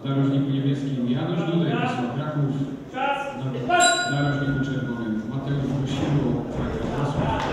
W narożniku niebieskim Janusz Dudek, Wisła Kraków. W narożniku czerwonym Mateusz Wosiło, Wrocław.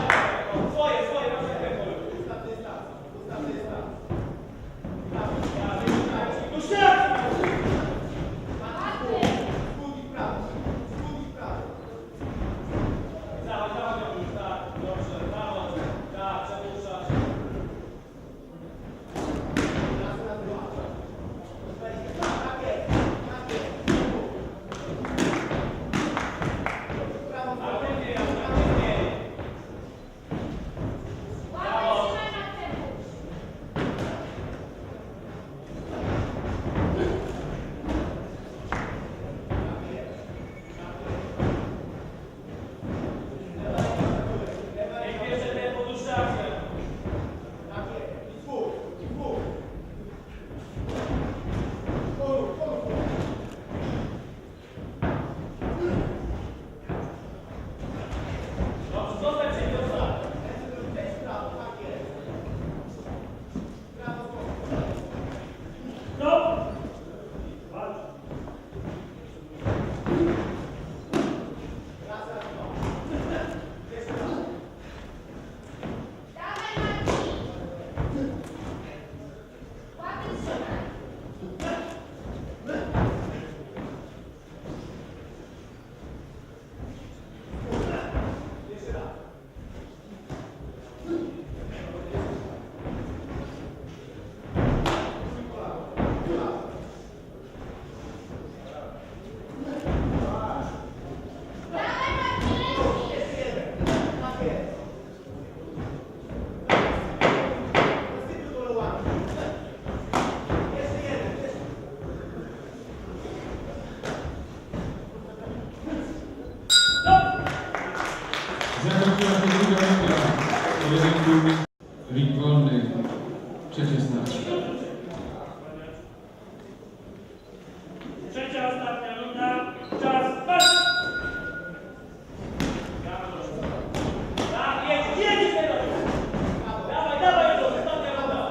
Zakończyła się druga runda. Pojedynku ring wolny, trzecie starcie. Trzecia, ostatnia runda. Czas, patrz! Tak, jedź teraz! Dawaj, dawaj, ostatnia runda!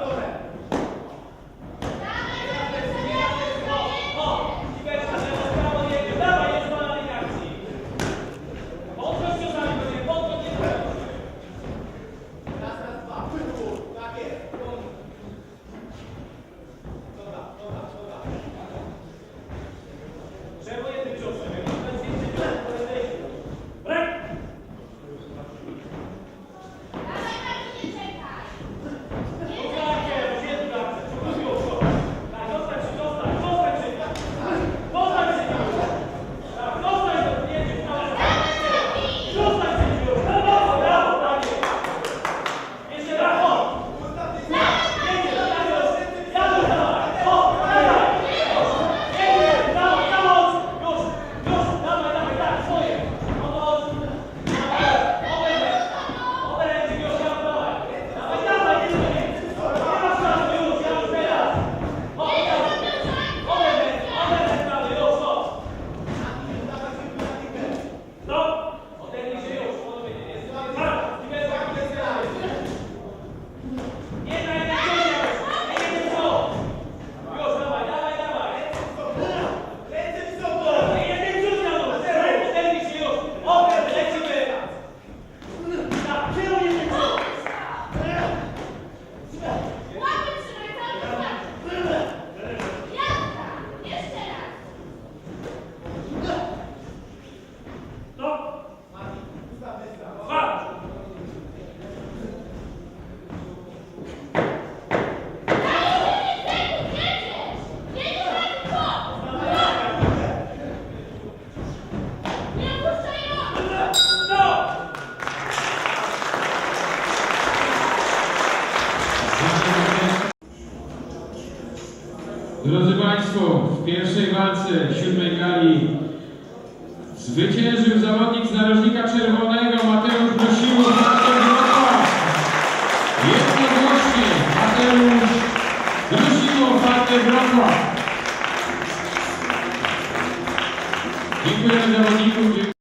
O, Iweczka, teraz prawo jedzie, dawaj, jest na nawigacji. Odwróć się za nim, podwróć się. Raz, raz, dwa. Drodzy Państwo, w pierwszej walce 7. gali zwyciężył zawodnik z narożnika czerwonego Mateusz Brosiło z Wrocław. Jednogłośnie Mateusz Brosiło, Wrocław. Dziękujemy zawodnikom.